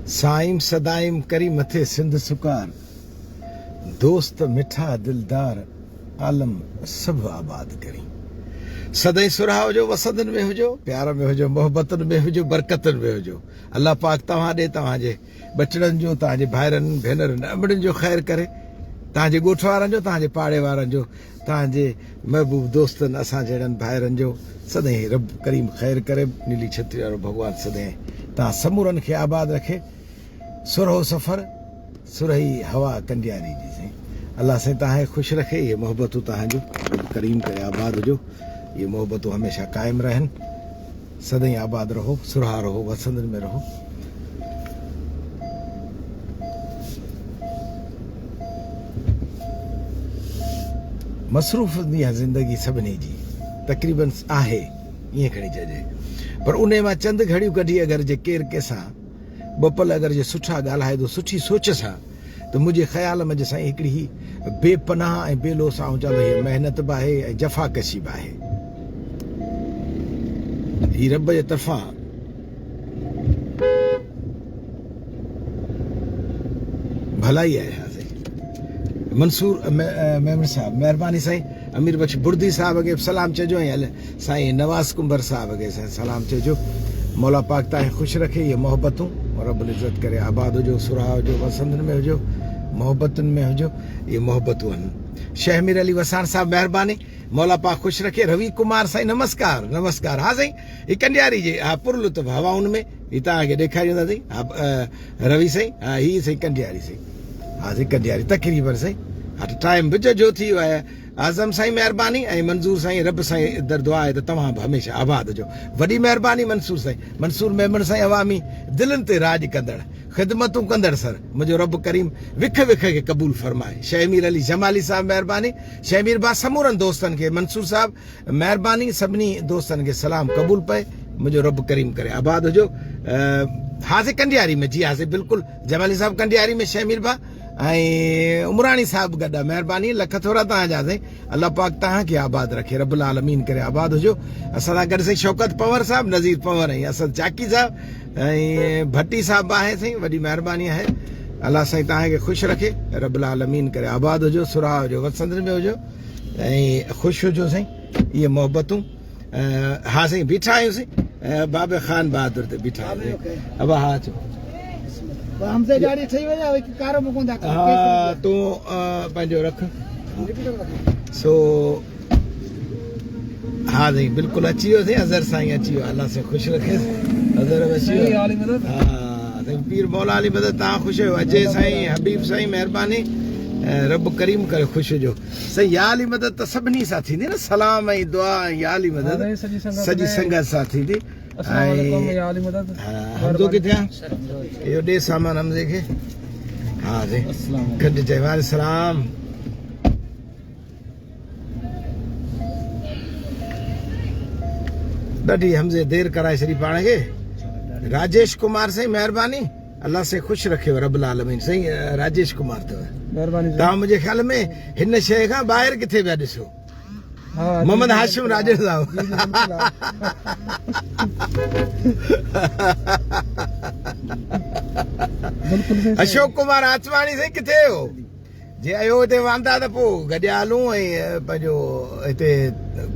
साईं सदाईं करी मथे सिंध सुकार, दोस्त मिठा दिलदार आलम सब आबाद करी। सदाईं सुरहा हुजो, वसंदन में हुजो, प्यार में हुजो, मोहब्बतन में हुजो, बरकतन में हुजो। अल्लाह पाक तव्हां ॾे तव्हांजे बचड़नि जो, तव्हांजे भाइरनि भेनरनि अमड़नि जो ख़ैर करे, तव्हांजे ॻोठ वारनि जो, तव्हांजे पाड़े वारनि जो, तव्हांजे महबूब दोस्तनि असां जहिड़नि भाइरनि जो सदाईं रब करीम ख़ैर करे। नीली छत्री वारो भॻवान सदाईं तव्हां समूरनि खे आबाद रखे। सुरहो सफ़र सुरही हवा कंडियारी जी साईं। अल्लाह साईं तव्हांखे ख़ुशि रखे। इहे मोहबतूं तव्हांजो रब करीम करे आबाद हुजो। ये मोहब्बतों हमेशा कायम रहन। सदाईं आबाद रहो, सुरहा रहो, वसंदन में रहो। मसरूफ़ दी ज़िंदगी सभिनी जी तक़रीबन आहे ईअं खणी चइजे, पर उन मां चंद घड़ियूं कढी अगरि जे केरु कंहिंसां ॿ पल अगरि जे सुठा ॻाल्हाए थो सुठी सोच सां, त मुंहिंजे ख़्याल में साईं हिकिड़ी ही बेपनाह ऐं बेलोस ऐं चवंदो हीअ महिनत बि आहे ऐं जफ़ाकशी बि आहे। ही रब जे तरफ़ां भलाई आहे। मंसूर मेमन साहब महिरबानी साईं। अमीर बख्श बुर्दी साहब खे सलाम चइजो ऐं साईं नवाज़ कुंबर साहब खे सलाम चइजो। मौला पाक तव्हांखे ख़ुशि रखे। इहे मोहबतूं रब्बुल इज़्ज़त करे आबाद हुजो, सुरहा हुजो, वसंदन में हुजो, मोहब्बतुनि में हुजो। इहे मोहबतूं आहिनि। शहमीर अली वसाण साहब महिरबानी। मौला पाक ख़ुशि रखे। रवि कुमार साईं नमस्कार नमस्कार। हा साईं ही कंडियारी जे हा पुरलुत्फ़ हवाउनि में ही तव्हांखे ॾेखारींदासीं। हा रवि साईं, हा ही साईं कंडियारी साईं। हा साईं कंडियारी तक़रीबन साईं। हा टाइम बि जो थी वियो आहे। आज़म साईं महिरबानी ऐं मंसूर साईं रब साईं दर दुआ आहे त तव्हां बि हमेशह आबाद हुजो। वॾी महिरबानी मंसूर साईं। मंसूर मेमन साईं अवामी दिलनि ते राज कंदड़, ख़िदमतूं कंदड़ सर, मुंहिंजो रब करीम विख विख खे क़बूल फरमाए। शहमीर अली जमाली साहब महिरबानी। शहमीर बा समूरनि दोस्तनि खे, मंसूर साहब महिरबानी, सभिनी दोस्तनि खे सलाम क़बूल पए। मुंहिंजो रब करीम करे आबाद हुजो। हाज़े कंडियारी में जी हाज़े बिल्कुलु जमाली साहब कंडियारी में, शहमीर बा ऐं उमराणी साहब गॾु महिरबानी लख थोरा तव्हांजा साईं। अल्लाह पाक तव्हांखे आबाद रखे, रब्बुल आलमीन करे आबाद हुजो। असां सां गॾु साईं शौकत पवर साहब, नज़ीर पवर ऐं असद चाकी साहब ऐं भट्टी साहब आहे साईं। वॾी महिरबानी आहे। अल्लाह साईं तव्हांखे ख़ुशि रखे, रब्बुल आलमीन करे आबाद हुजो, सुरहा हुजो, वसंदन में हुजो ऐं ख़ुशि हुजो साईं। इहे मोहबतूं हा साईं बीठा आहियूं साईं। बाबे ख़ान बहादुर ते बीठा आहियूं। अब हा अचो। हमसे गाड़ी ठही वई आहे कि कारो में कोन था। हा तो पंहिंजो रख सो। हा साईं बिल्कुलु अची वियो साईं। अज़हर साईं अची वियो। अल्लाह साईं ख़ुशि रखे। अज़हर अची वियो। हा साईं पीर मौला अली मदद तव्हां ख़ुशि आहियो। अजय साईं, हबीब साईं महिरबानी। रब करीम करे ख़ुशि हुजो साईं। या अली मदद त सभिनी सां थींदी न। सलाम ऐं दुआ ऐं या अली मदद सॼी संगत सां थींदी। हमदो किथे आहे? इहो ॾे सामान हमदे खे। हा साईं गॾु चए वाले सलाम। ॾाढी हमज़े देरि कराए छॾी पाण खे। राजेश कुमार साईं महिरबानी। अल्लाह से ख़ुशि रखेव रब्बुल आलमीन। साईं राजेश कुमार अथव महिरबानी। तव्हां मुंहिंजे ख़्याल में हिन शइ खां ॿाहिरि किथे पिया ॾिसो? मोहम्मद हाशिम राजेश साहब। अशोक कुमार आचवाणी साईं किथे हो? जे आयो हिते वांदा त पोइ गॾिया हलूं ऐं पंहिंजो हिते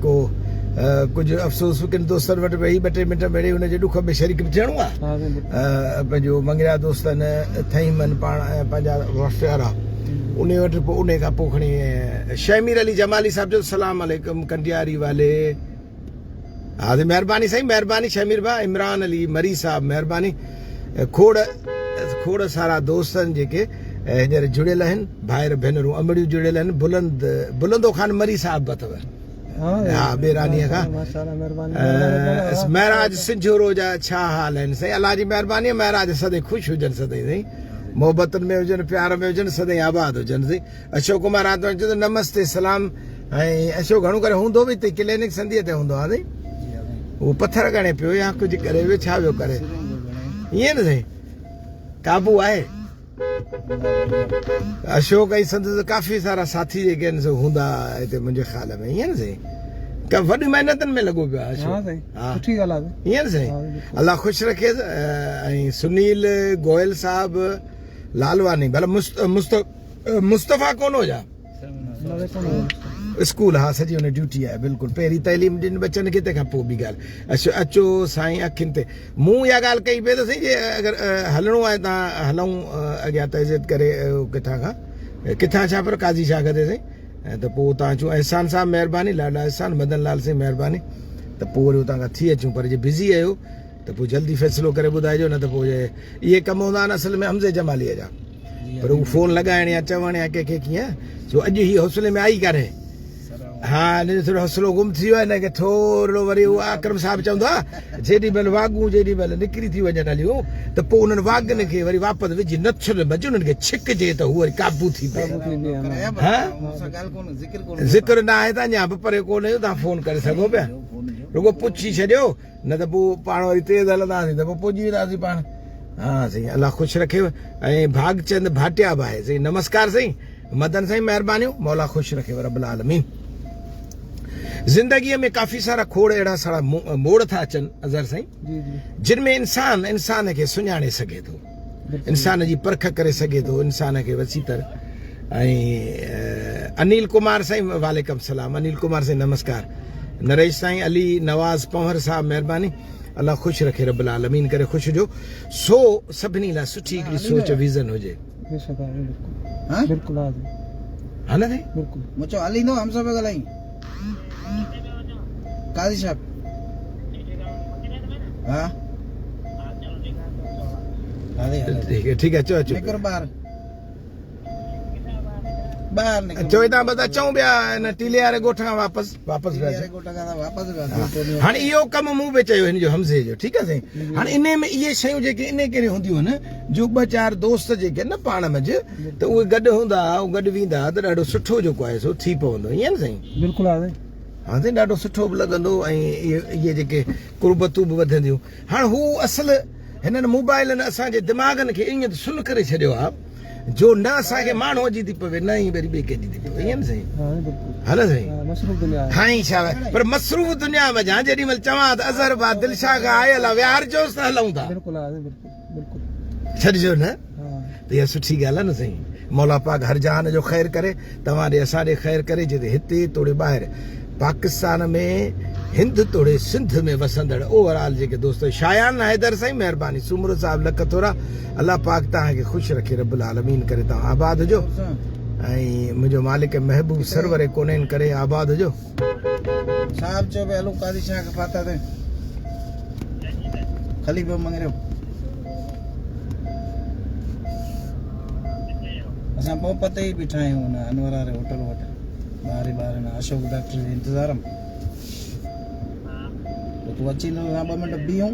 को कुझु अफ़सोस किन दोस्तनि वटि वेही 2-3 मिंट मिड़ी हुनजे ॾुख में शरीक बि थियणो आहे। पंहिंजो मंगरा दोस्तनि थईमनि पाण पंहिंजा वफ़ वारा उन वटि पोइ उन खां पोइ खणी शहमीर अली जमाली साहब जो सलाम अलैकुम कंडियारी वाले। हा महिरबानी साईं महिरबानी। शहमीर बा इमरान अली मरी साहब महिरबानी। खोड़ सारा दोस्तनि जेके हींअर जुड़ियल आहिनि, भाइर भेनरूं अमड़ियूं जुड़ियल आहिनि। बुलंदो ख़ान मरी साहब बि अथव। हा बेरानीअ खां। महराज सिंझोरो जा छा हाल आहिनि साईं? अलाह जी महिरबानी। महराज सदाईं ख़ुशि हुजनि, सदाईं साईं मोहब्बतुनि में हुजनि, प्यार में हुजनि, सदाईं आबाद हुजनि साईं। अशोक कुमार आतवाणी चयो नमस्ते सलाम। ऐं अशोक घणो करे हूंदो बि हिते क्लिनिक संधीअ ते हूंदो आहे साईं। उहो पथर गणे पियो या कुझु करे वियो, छा वियो करे ईअं न साईं? काबू आहे। अशोक ऐं संदसि काफ़ी सारा साथी जेके आहिनि सो हूंदा हिते मुंहिंजे ख़्याल में, ईअं न साईं? वॾी महिनतनि में लॻो पियो आहे हाँ साईं हाँ। सुठी ॻाल्हि आहे ईअं न साईं हाँ, बिल्कुलु। अल्लाह ख़ुशि रखे ऐं सुनील गोयल साहब लालवानी भला मुस्तफ़ा कोन हुजा नवे कोन स्कूल हा सॼी हुन ड्यूटी आहे बिल्कुलु पहिरीं तइलीम ॾिन बचनि खे तंहिंखां पोइ ॿी ॻाल्हि अचो साईं अखियुनि ते मूं इहा ॻाल्हि कई पिए त साईं जे अगरि हलणो आहे तव्हां हलूं अॻियां तइज़त करे किथां खां किथां छा पर काज़ी छा करे साईं त पोइ तव्हां चऊं अहसान साहब महिरबानी लाॾा अहसान मदन लाल साईं महिरबानी त पोइ वरी उतां खां थी अचूं पर जे बिज़ी आहियो त पोइ जल्दी फ़ैसिलो करे ॿुधाइजो न त पोइ इहे कम हूंदा आहिनि असल में हमज़े जमालीअ जा पर उहो फ़ोन लॻाइण या चवण या कंहिंखे कीअं जो अॼु ही हौसले में आई कान्हे हा हिन जो थोरो हौसलो गुम थी वियो आहे हिनखे थोरो वरी उहो आक्रम साहिब चवंदो आहे जेॾी महिल वाॻूं जेॾी महिल निकिरी थी वञनि हलियूं त पोइ उन्हनि वाॻनि खे वरी वापसि विझी नथुर भॼ उन्हनि खे छिकजे त हू वरी काबू थी पए ज़िक्र न आहे त अञा बि परे कोन आहियूं तव्हां फ़ोन करे सघो पिया रुगो पुछी छॾियो न त पोइ पाण वरी तेज़ हलंदासीं त पोइ पुॼी वेंदासीं पाण हा साईं अल्लाह ख़ुशि रखेव ऐं भागचंद भाटिया बि आहे साईं नमस्कार साईं मदन साईं महिरबानियूं मौला ख़ुशि रखेव रब्बुल आलमीन जिंदगीअ में काफ़ी सारा खोड़ अहिड़ा सारा मोड़ था अचनि अज़हर साईं जिन में इंसान खे सुञाणे सघे थो इंसान जी परख करे सघे थो इंसान खे वसीतर ऐं अनिल कुमार साईं वालेकुम सलाम अनिल कुमार साईं नमस्कार नरेश साईं अली नवाज़ पंवर साहब महिरबानी अल्लाह ख़ुशि रखे रब्बुल आलमीन करे ख़ुशि हुजो सो सभिनी लाइ सुठी हिकिड़ी सोच विज़न हुजे बिल्कुलु हा न साईं बिल्कुलु मुझे हलींदो हम सब ॻाल्हाई काजी साहब हाँ ठीक है अचो निकर बाहर निकर चओ तव्हां बस अचूं पिया हिन टीले वारे ॻोठ खां वापसि पिया अचूं हाणे इहो कमु मूं बि चयो हिन जो हमज़े जो ठीकु आहे साईं हाणे इन में इहे शयूं जेके इन करे हूंदियूं आहिनि जो ॿ चारि दोस्त जेके न पाण मंझि त उहे गॾु हूंदा गॾु वेंदा त ॾाढो सुठो जेको आहे सो थी पवंदो ईअं न साईं बिल्कुलु आहे हा साईं ॾाढो सुठो बि लॻंदो ऐं इहे जेके कुर्बतूं बि वधंदियूं हाणे हू असल हिननि मोबाइलनि असांजे दिमाग़नि खे ईअं सुन करे छॾियो आहे जो न असांखे माण्हूअ जी थी पवे न ई वरी ॿिए कंहिंजी थी पवे ईअं न साईं हा न साईं हा ई छा पर मसरूफ़ दुनिया में जा जेॾी महिल चवां त अज़हर बा दिलशाह खां आयल आहे विहारजोसि त हलूं था छॾिजो न त इहा सुठी ॻाल्हि आहे न साईं मौला पाक हर जहान जो ख़ैरु करे तव्हां ॾे असां ॾे ख़ैरु करे जिते हिते तोड़े ॿाहिरि पाकिस्तान में हिंद तोड़े सिंध में वसंदड़ ओवरऑल जेके दोस्त शायान हैदर साईं महिरबानी सुमरो साहब लख थोरा अल्लाह पाक तव्हांखे ख़ुशि रखे रब्बुल आलमीन करे तव्हां आबाद हुजो ऐं मुंहिंजो मालिक महबूब सरवर कोन्हनि करे आबाद हुजो साहब चो बे हलो काजी शाह के फाता थे खाली पे मंग रहे हो असां पोइ पते ई बीठा आहियूं न अनवर वारे होटल वटि ॿाहिरि न अशोक डॉक्टर जे इंतज़ार में तूं अची न 2 मिंट बीहूं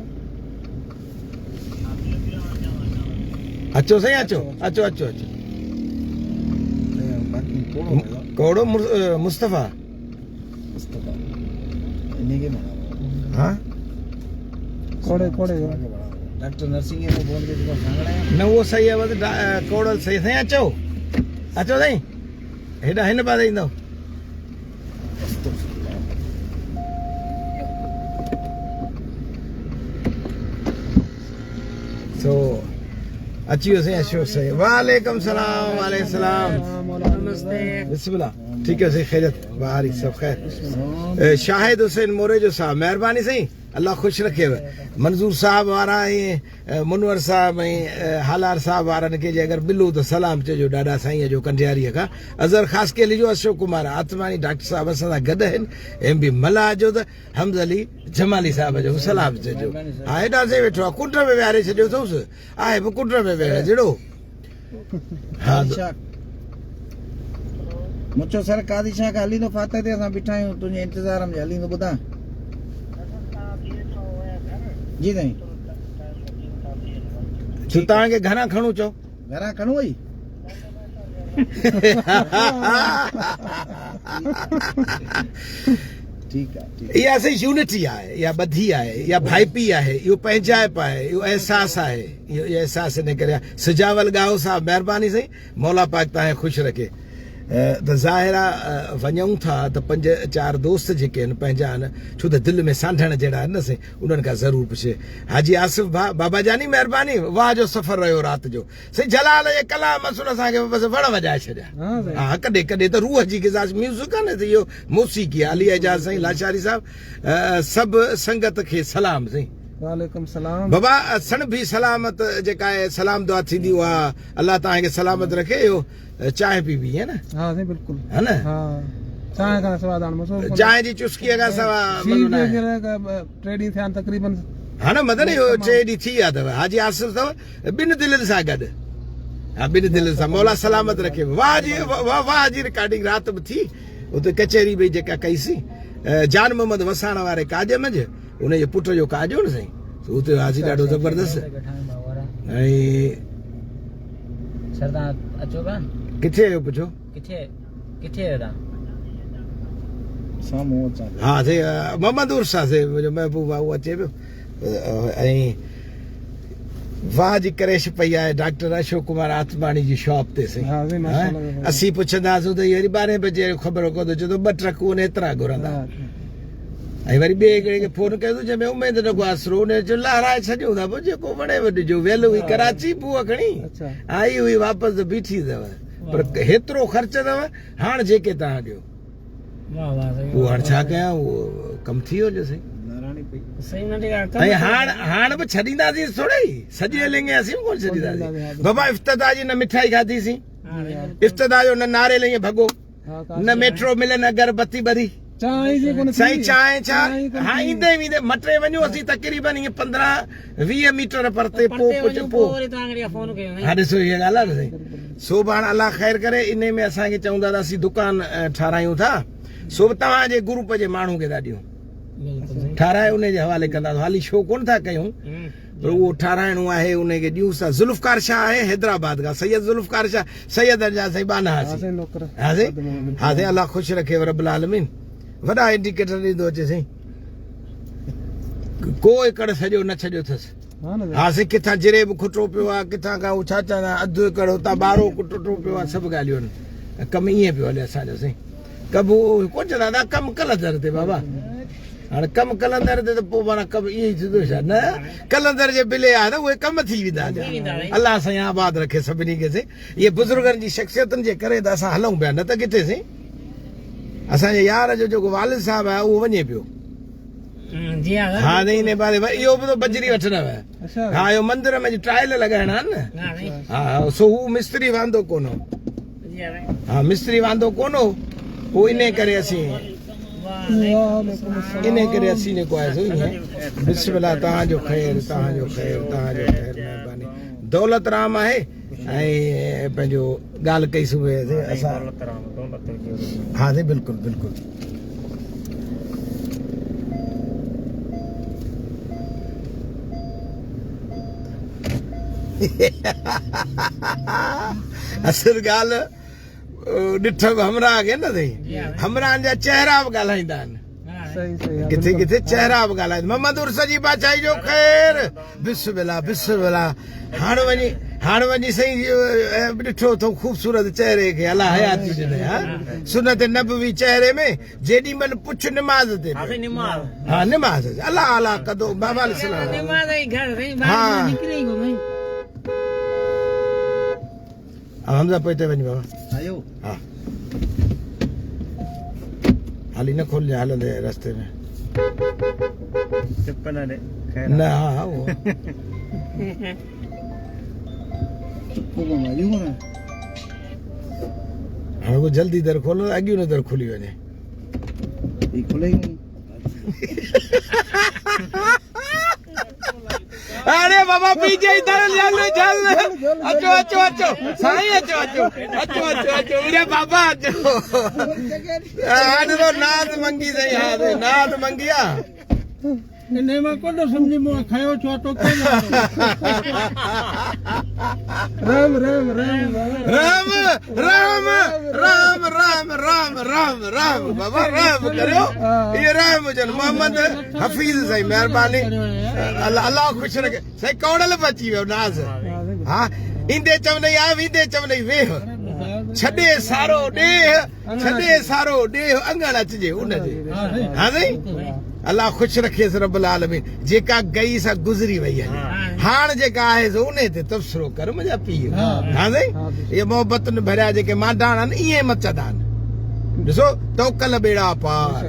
अचो साईं अचो अचो अचो अचो बाक़ी कौड़ो मुस्तफ़ा इन्हीं हाँ कोड़े डॉक्टर नर्सिंग में बोल के तो सांगड़ा है न उहो सही आहे बसि कौड़ल सही साईं अचो अचो साईं हेॾा हिन पासे ईंदव सो अची वियो साईं अशोक साईं वालेकुम सलाम वालेकुम सलाम बिस्मिल्लाह ठीक है साईं खैरियत बाहरी सब खैर शाहिद हुसैन मोरेजो साहब महिरबानी साईं अल्लाह ख़ुशि रखेव मंज़ूर साहब वारा ऐं मुनवर साहब ऐं हालार साहब वारनि खे जे अगरि मिलो त सलाम चइजो ॾाढा साईं जो कंडियारीअ खां अज़हर ख़ासि के लिजो अशोक कुमार आत्मानी डॉक्टर साहब असां सां गॾु आहिनि एम बी मला जो त हमद अली जमाली साहब जो सलाम चइजो हा हेॾा से वेठो आहे कुंड में विहारे छॾियो अथसि आहे बि कुंड में वेह जहिड़ो हा मुझो सर कादी शाह का हली तो फाता ते असां बीठा आहियूं तुंहिंजे इंतज़ार में हली तो ॿुधां जी साईं छो तव्हांखे घणा खणूं चओ घरां खणूं वई ठीकु आहे इहा असांजी यूनिटी आहे इहा ॿधी आहे इहा भाइपी आहे इहो पंहिंजाइप आहे इहो अहसासु आहे इहो अहसासु इन करे सिजावल गाहो साहब महिरबानी साईं मौला पाक तव्हांखे ख़ुशि रखे त ज़ाहिर आहे वञूं था त 5-4 दोस्त जेके आहिनि पंहिंजा आहिनि छो त दिलि में सांढण जहिड़ा आहिनि न साईं उन्हनि खां ज़रूरु पुछे हाजी आसिफ बाबा जानी महिरबानी वाह जो सफ़र रहियो राति जो साईं जलाल जे कलाम असुल असांखे बसि वण वॼाए छॾिया हा कॾहिं कॾहिं त रूह जी गिज़ाश म्यूज़िक आहे न त इहो मौसीक़ी आहे अली एजाज़ साईं लाचारी साहिब सभु संगत खे सलाम साईं वालेकुम सलाम बाबा सण भी सलामत जेका आहे सलाम दुआ थींदी उहा अल्लाह तव्हांखे सलामत रखे इहो चांहि पी है ना हाँ जी बिल्कुल है ना हाँ चाय का सवाद आने मसो चांहि जी चुस्कीअ खां सवाइ मज़ो न आहे। ट्रेडिंग थे तकरीबन हा न मदन इहो 6 ॾींहं थी विया अथव हाजी आसिफ अथव ॿिनि दिलनि सां गॾु हा ॿिनि दिलनि सां मौला सलामत रखे वाह जी रिकॉर्डिंग राति बि थी उते कचहरी भई जेका कईसीं जान मोहम्मद वसाण वारे काज मंझि उनजे पुट जो काज हो न साईं उते हाज़ी ॾाढो ज़बरदस्त ऐं सरदार अचो का किथे आहियो पुछो किथे आहियो सामू हा साईं मोहम्मद उर्सा से मुंहिंजो महबूब आहे उहो अचे पियो ऐं वाह जी क्रेश पई आहे डॉक्टर अशोक कुमार आत्माणी जी शॉप ते साईं हाँ जी माशाल्लाह असीं पुछंदासीं त वरी 12 बजे ख़बर कोन छो त 2 ट्रक उन एतिरा घुरंदा ऐं वरी ॿिए हिकिड़े खे फोन कयो जंहिंमें उमेद न को आसरो उन चयो लहाराए छॾियो था पोइ जेको वणे वॾिजो वेल हुई कराची बुआ खणी आई हुई वापसि बीठी अथव पर हेतिरो ख़र्च अथव हाणे जेके तव्हां ॾियो उहो हाणे छा कयां उहो कमु थी वियो साईं ऐं हाणे बि छॾींदासीं थोरे ई सॼे लिंगे असीं कोन छॾींदासीं बाबा इफ़्तिताह जी न मिठाई खाधीसीं इफ़्तिताह जो न नारेल ईअं भॻो न मेट्रो मिले न अगरबत्ती ॿरी साईं चांहि छा हा ईंदे ईंदे मटे वञूं असीं तक़रीबन ईअं 15-20 मीटर परते पोइ कुझु पोइ हा ॾिसो इहा ॻाल्हि आहे न साईं सो बि हाणे अलाह ख़ैर करे इन में असांखे चवंदा त असीं दुकानु ठारायूं था सो बि तव्हांजे ग्रुप जे माण्हू खे था ॾियूं ठाराए उनजे हवाले कंदासीं हाली शो कोन था कयूं पर उहो ठाराइणो आहे उनखे ॾियूं था ज़ुल्फ़कार शाह आहे हैदराबाद खां सैयद ज़ुल्फ़कार शाह सैयद जा साईं बाना हा साईं अलाह ख़ुशि रखे रब्बुल आलमीन वॾा इंडिकेटर ॾींदो अचे साईं को एकड़ सॼो न छॾियो अथसि हा साईं किथां जिरेब खुटो पियो आहे किथां खां छा चवंदा अधु एकड़ हुतां 12 खुटो पियो आहे सभु ॻाल्हियूं आहिनि कमु ईअं पियो हले असांजो साईं कबू कोन चवंदा था कमु कलंदर ते बाबा हाणे कमु कलंदर ते त पोइ माना कमु ईअं ई थींदो छा न कलंदर जे बिले आहे त उहे कम थी वेंदा अलाह साईं आबाद रखे सभिनी खे साईं इहे बुज़ुर्गनि जी शख़्सियतुनि जे करे त असां हलूं पिया न त किथे साईं असांजे यार जो जेको वालिद साहिबु आहे उहो वञे पियो हा न इन बारे इहो बि बजरी वठंदव हा इहो मंदर में टाइल लॻाइणा आहिनि न हा सो हू मिस्त्री वांदो कोन हो हा मिस्त्री वांदो कोन हो पोइ इन करे असीं ने को आयासीं बिस्मिल्लाह तव्हांजो ख़ैर महिरबानी दौलत राम आहे ऐं पंहिंजो ॻाल्हि कई सुबुह असां हा साईं बिल्कुलु बिल्कुलु असुल ॻाल्हि ॾिठो हमरा खे न साईं हमरान जा चेहरा बि ॻाल्हाईंदा आहिनि किथे किथे चेहरा बि ॻाल्हाईंदा मोहम्मद उर्स जी बादशाही जो ख़ैर बिस्मिल्लाह हाणे वञी साईं ॾिठो अथऊं ख़ूबसूरत चेहरे खे अलाह हयाती ॾिनई हा सुनत नबवी चेहरे में जेॾी महिल पुछ निमाज़ ते हा निमाज़ अलाह कदो बाबा हा हमज़ा पोइ ते वञ बाबा हा हाली न खोल हलंदे रस्ते में न हा उहो हाणे उहो जल्दी दर खोलो अॻियूं न दर खुली वञे अरे बाबा पीछे इधर अचो साईं अचो मेरे बाबा अचो हाणे तो नाथ मंगी सही हा नाथ मंगिया इन में कोन समझी मो खायो छो तो राम बाबा राम करियो ये राम जन मोहम्मद हफीज़ सही मेहरबानी अल्लाह खुश रखे सही कौड़ल बची वियो नाज़ हा ईंदे चवंदई आ वींदे चवंदई वेह छॾे सारो ॾे अंगण अचिजे उनजे हा साईं अल्लाह ख़ुशि रखेसि रब्बुल आलमीन जेका गई सा गुज़री वई आहे हाणे जेका आहे सो उन ते तबसरो कर मुंहिंजा पीउ हा साईं इहे मोहबतुनि भरिया जेके मांडाण आहिनि ईअं मचंदा आहिनि ॾिसो तवकल बेड़ा पार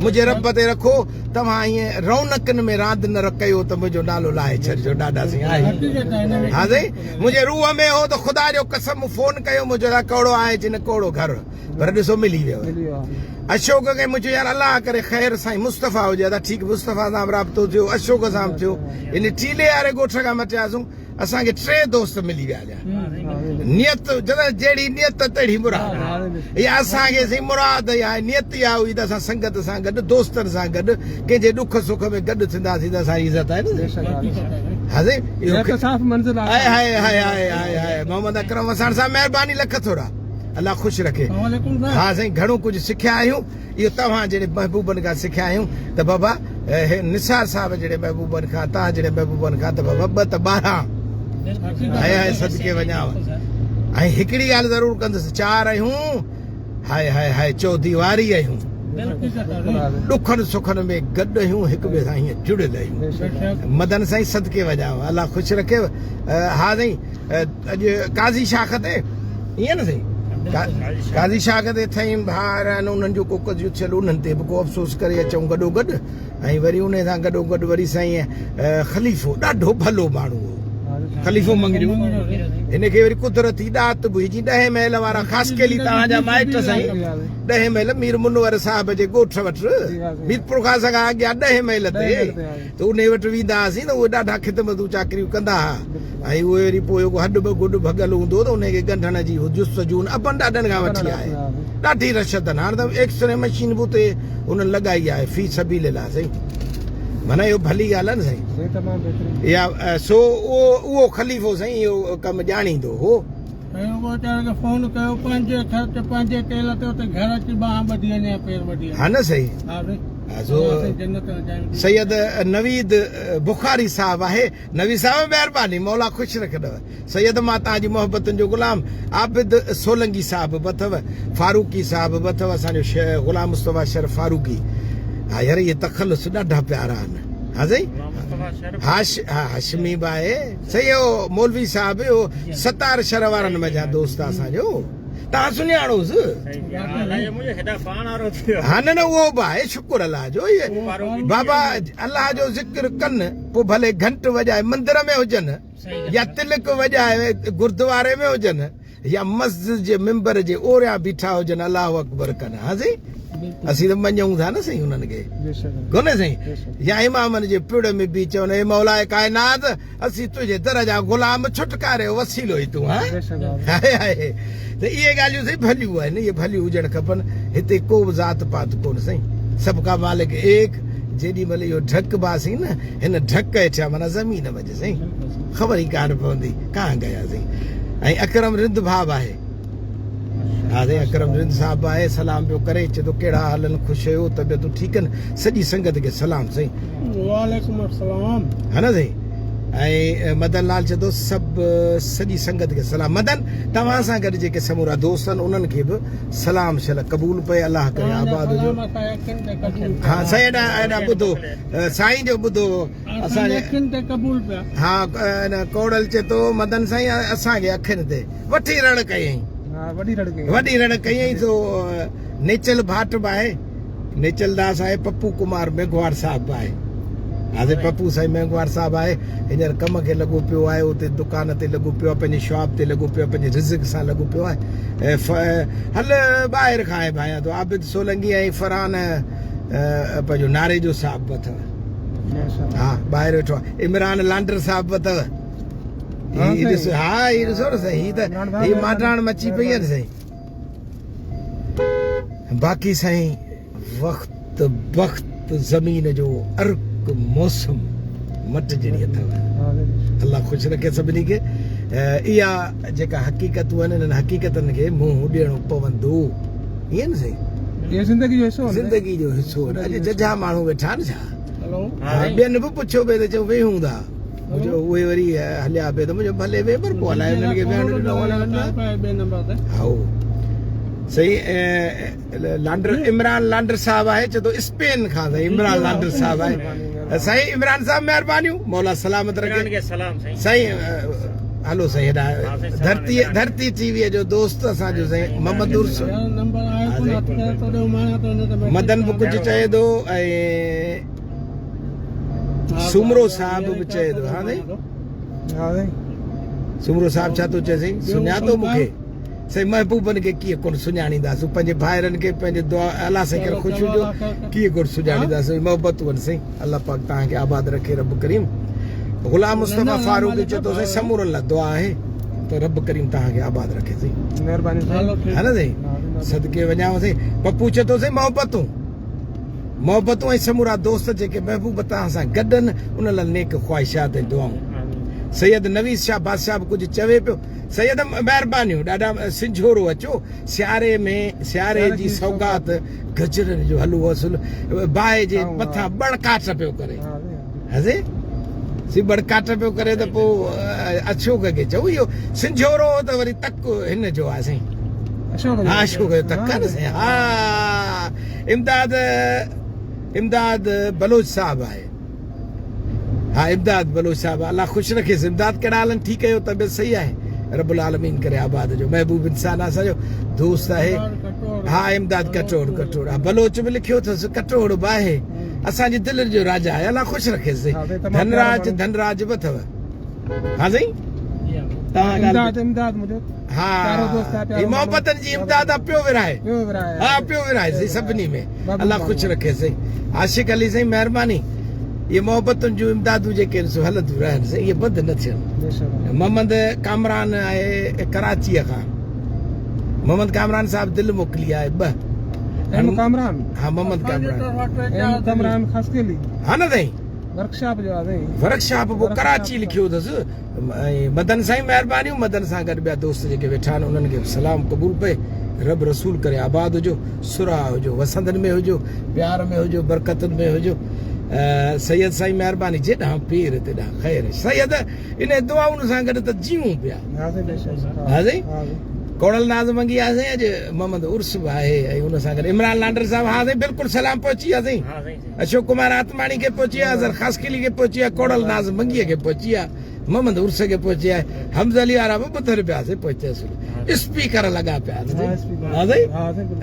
मुंहिंजे रब ते रखो तव्हां ईअं रौनकनि में रांदि न कयो त मुंहिंजो नालो लाहे छॾिजो ॾाढा साईं आहे हा साईं मुंहिंजे रूह में हो त ख़ुदा जो कसम फोन कयो मुंहिंजो लाइ कहिड़ो आहे जिन कहिड़ो घर पर ॾिसो मिली वियो अशोक खे मुंहिंजो यार अलाह करे ख़ैर साईं मुस्तफ़ा हुजे त ठीकु मुस्तफ़ा सां बि राब्तो थियो अशोक सां बि थियो इन टीले वारे ॻोठ खां मटियासीं असांखे 3 दोस्त मिली विया नियत जहिड़ी नियत तहिड़ी मुराद इहा असांखे साईं मुराद इहा नियत इहा हुई त असां संगत सां गॾु दोस्तनि सां गॾु कंहिंजे ॾुख सुख में गॾु थींदासीं त असांजी इज़त आहे न हा साईं मोहम्मद अकरम वसाण साहब महिरबानी लख थोरा अल्लाह ख़ुशि रखे हा साईं घणो कुझु सिखिया आहियूं इहो तव्हां जहिड़े महबूबनि खां सिखिया आहियूं त बाबा निसार साहिब जहिड़े महबूबनि खां तव्हां जहिड़े महबूबनि खां त बाबा 2 त 12 हाय सदके वञाव ऐं हिकिड़ी ॻाल्हि ज़रूरु कंदुसि 4 आहियूं हाय चौधीवारी आहियूं ॾुखनि सुखनि में गॾु आहियूं हिक ॿिए सां हीअं जुड़ियल आहियूं मदन साईं सदके वञाव अल्लाह ख़ुशि रखे हा साईं अॼु काज़ी शाख ते ईअं न साईं काज़ी शाख ते अथई भार आहिनि उन्हनि जो को कुझु थियल उन्हनि ते बि को अफ़सोस करे अचूं गॾोगॾु ऐं वरी उन सां गॾोगॾु वरी साईं ख़लीफ़ो ॾाढो भलो माण्हू हो ख़लीफ़ो मंगरियो हिनखे वरी कुदरती ॾात भुइजी 10 महल वारा ख़ासि केली तव्हांजा माइट साईं 10 महल मीर मुनवर साहिब जे ॻोठ वटि मीरपुर खां सॻा अॻियां 10 महल ते त उन वटि वेंदा हुआसीं त उहे ॾाढा ख़िदमतूं चाकरियूं कंदा हुआ ऐं उहे वरी पोइ हॾ गुॾ भॻल हूंदो त उनखे ॻंढण जी जुस्तजू अबनि ॾाढनि खां वठी आहे ॾाढी रशद हाणे त एक्सरे मशीन बि उते उन्हनि लॻाई आहे फी सबीलिल्लाह साईं माना इहो भली ॻाल्हि आहे न साईं या सो उहो ख़लीफ़ो साईं इहो कमु ॼाणींदो हो फोन कयो पंहिंजे ख़र्च पंहिंजे तेल ते उते घर अची बाह ॿधी वञे पेर ॿधी हा न सही सैयद नवीद बुखारी साहब आहे नवीद साहब महिरबानी मौला ख़ुशि रखंदव सैयद मां तव्हांजी मोहबतनि जो ग़ुलाम आबिद सोलंगी साहब बि अथव फारूकी साहब बि अथव असांजो ग़ुलाम मुस्तफ़ा शरफ फारूकी हा यार इहे तख़ल्लुस ॾाढा प्यारा आहिनि हा साईं हाशमी बि आहे सही हो मौलवी साहब हो सतार शर वारनि में जा दोस्त आहे असांजो तव्हां सुञाणोसि हा न उहो बि आहे शुक्र अलाह जो बाबा अलाह जो ज़िक्र कनि पोइ भले घंट वॼाए मंदर में हुजनि या तिलक वॼाए गुरुद्वारे में हुजनि या मस्जिद जे मिंबर जे ओरियां बीठा हुजनि अलाह अकबर कनि हा साईं असीं त मञूं था न साईं हुननि खे कोन्हे साईं या इमामनि जे पिड़ में बि चवनि हे मौला काइनात असीं तुंहिंजे दर जा ग़ुलाम छुटकारे वसीलो ई तूं हा त इहे ॻाल्हियूं साईं भलियूं आहिनि इहे भलियूं हुजणु खपनि हिते को बि ज़ात पात कोन साईं सभु का मालिक एक जेॾी महिल इहो ढक बासीं न हिन ढक हेठियां माना ज़मीन वॼे साईं ख़बर ई कान पवंदी कां गयासीं ऐं अकरम रिंद भाउ आहे हा साईं अकरम रिंद साहब आहे सलाम पियो करे चए थो कहिड़ा हालनि ख़ुशि आहियो तबियतूं ठीकु आहिनि सॼी संगत खे सलाम साईं वालेकुम अस्सलाम हा न साईं ऐं मदन लाल चए थो सभु सॼी संगत खे सलाम मदन तव्हां सां गॾु जेके समूरा दोस्त आहिनि उन्हनि खे बि सलाम शल क़बूल पए अलाह करे आबाद हुजो हा साईं एॾा ॿुधो साईं जो ॿुधो असांजे हा कोड़ल चए थो मदन साईं असांखे अखियुनि ते वठी रण कयईं वॾी रण कयईं तो नेचल भाट बि आहे नेचल दास आहे पप्पू कुमार मेघवार साहिब बि आहे हा साईं पप्पू साईं मेघवार साहिबु आहे हींअर कम खे लॻो पियो आहे उते दुकान ते लॻो पियो आहे पंहिंजी शॉप ते लॻो पियो आहे पंहिंजे रिज़िक सां लॻो पियो आहे ऐं हल ॿाहिरि खां आहे भाया तो आबिद सोलंगी ऐं फरहान पंहिंजो नारे जो साहिब बि अथव हा ॿाहिरि वेठो आहे इमरान लांडर साहिब बि अथव हा हीअ ॾिसो न साईं हीअ त हीअ मांडाण मची पई आहे न साईं बाक़ी साईं वक़्त ज़मीन जो अर्क मौसम मट जहिड़ी अथव अलाह ख़ुशि रखे सभिनी खे इहा जेका हक़ीक़तूं आहिनि इन्हनि हक़ीक़तनि खे मुंहुं ॾियणो पवंदो ईअं न साईं ज़िंदगी जो हिसो अॼु जजा माण्हू वेठा आहिनि छा ॿियनि बि पुछियो पिए त चओ वेहूं था मुंहिंजो उहे वरी हलिया पिए त मुंहिंजो भले वे पर पोइ हलाए हुननि खे वेहण ॾिनो हा सही लांडर इमरान लांडर साहब आहे चए थो स्पेन खां साईं इमरान लांडर साहब आहे साईं इमरान साहब महिरबानियूं मौला सलामत रखे साईं हलो साईं हेॾा धरती टीवीअ जो दोस्त असांजो साईं मोहम्मद उर्स मदन बि कुझु चए थो ऐं सुमरो साहब बि चए थो हा साईं सुमरो साहब छा थो चए साईं सुञातो मूंखे साईं महबूबनि खे कीअं कोन सुञाणींदासीं पंहिंजे भाइरनि खे पंहिंजे दुआ अलाह साईं करे ख़ुशि हुजो कीअं कोन सुञाणींदासीं मोहबतूं आहिनि साईं अलाह पाक तव्हांखे आबाद रखे रब करीम गुलाम मुस्तफ़ा फारूक चए थो साईं समूरनि लाइ दुआ आहे त रब करीम तव्हांखे आबाद रखे साईं महिरबानी हा न साईं सदके वञाव साईं पप्पू चए थो साईं मोहबतूं ऐं समूरा दोस्त जेके महबूब तव्हां सां गॾु आहिनि उन लाइ नेक ख़्वाहिशात ऐं दुआऊं सैयद नवीज़ शाह बादशाह बि कुझु चवे पियो सैयद महिरबानियूं ॾाढा सिंझोरो अचो सियारे जी सौगात गजरनि जो हलवो बाहि जे मथां बड़काट पियो करे हज़े सी बड़काट पियो करे त पोइ अशोक खे चऊं इहो सिंझोरो त वरी तक हिन जो आहे साईं हा अशोक जो तक आहे न साईं हा इमदाद बलोच साहब आहे हा इमदाद बलोच साहब अल्लाह ख़ुशि रखेसि इमदाद कहिड़ा हालनि ठीकु कयो तबियत सही आहे रब्बुल आलमीन करे आबाद जो महबूब इंसान आहे असांजो दोस्त आहे हा इमदाद कटोड़ हा बलोच बि लिखियो अथसि कटोड़ बि आहे असांजी दिलि जो राजा आहे अल्लाह ख़ुशि रखेसि धनराज बि अथव हा साईं हा मोहब्बतनि जी इमदाद आहे पियो विरहाए हा पियो विरहाए साईं सभिनी में अल्लाह ख़ुशि रखेसि आशिक़ अली साईं महिरबानी ये मोहब्बतुनि जूं इमदादूं जेके आहिनि सो हलंदियूं रहनि साईं इहे बंदि न थियनि मोहम्मद कामरान आहे कराचीअ खां मोहम्मद कामरान साहब दिलि मोकिली आहे ॿ हा मोहम्मद कामरान हा न साईं वर्कशॉप वो कराची लिखियो अथसि ऐं मदन साईं महिरबानियूं मदन सां गॾु ॿिया दोस्त जेके वेठा आहिनि उन्हनि खे सलाम क़बूल पए रब रसूल करे आबाद हुजो सुरा हुजो वसंदनि में हुजो प्यार में हुजो बरकतुनि में हुजो सैयद साईं महिरबानी जेॾां पीर तेॾां ख़ैर सैयद इन दुआउनि सां गॾु त जीऊं पिया हा साईं कोड़ल नाज़ मंगी आहे साईं अॼु मोहम्मद उर्स बि आहे ऐं हुन सां गॾु इमरान लांडर साहब हा साईं बिल्कुलु सलाम पहुची विया साईं अशोक कुमार आतमाणी खे पहुची विया अज़र ख़ासकिली खे पहुची विया कोड़ल नाज़ मंगीअ खे पहुची विया मोहम्मद उर्स खे पहुची विया हमज़ अली वारा बि ॿुधर पिया साईं पहुचियासीं स्पीकर लॻा पिया हा साईं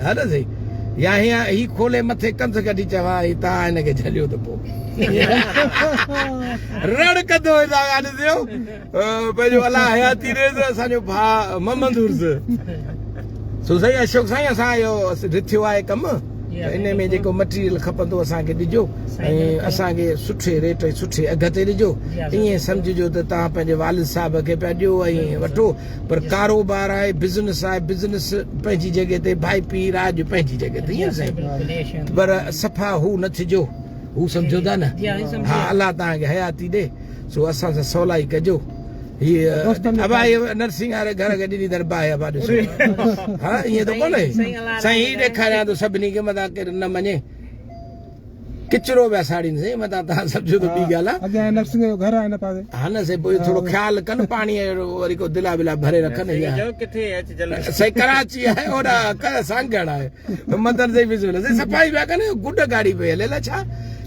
हा न साईं या हीअं ही खोले मथे कंध कढी चवां तव्हां हिनखे झलियो त पोइ रण कंदो पंहिंजो अलाह हयाती असांजो भाउ मोहम्मद उर्स सो साईं अशोक साईं असां इहो रिथियो आहे कमु इन में जेको मटीरियल खपंदो असांखे ॾिजो ऐं असांखे सुठे रेट सुठे अघ ते ॾिजो ईअं सम्झिजो त तव्हां पंहिंजे वालिद साहिब खे पिया ॾियो ऐं वठो पर कारोबार आहे बिज़नेस पंहिंजी जॻह ते भाई पीर आहे पंहिंजी जॻह ते ईअं साईं पर सफ़ा हू न थिजो हू सम्झो था न हा अलाह तव्हांखे हयाती ॾे सो असां सां सवलाई कजो नरसिंह वारे घर खे ॾिनी अथनि बाहि हा ईअं त कोन्हे साईं हीअ ॾेखारियां थो सभिनी खे मथां केरु न मञे किचिरो पिया साड़ीनि साईं मथां तव्हां सम्झो त ॿी ॻाल्हि आहे हा न साईं पोइ थोरो ख़्यालु कनि पाणीअ जो वरी को दिला विला भरे रखनि साईं कराची आहे ओॾा सांगड़ आहे मदन साईं बि सफ़ाई पिया कनि गुड गाड़ी पई हले अलाए छा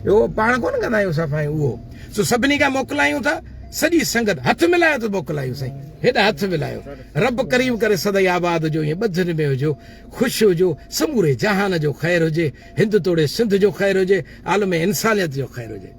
उहो पाण कोन कंदा आहियूं सफ़ाई उहो सो सभिनी खां मोकिलायूं था सॼी संगत हथ मिलायो त मोकिलायूं साईं हेॾा हथ मिलायो रब करीम करे सदाई आबाद हुजो ईअं ॿधनि में हुजो ख़ुशि हुजो समूरे जहान जो ख़ैरु हुजे हिंद तोड़े सिंध जो ख़ैरु हुजे आलम इंसानियत जो ख़ैरु हुजे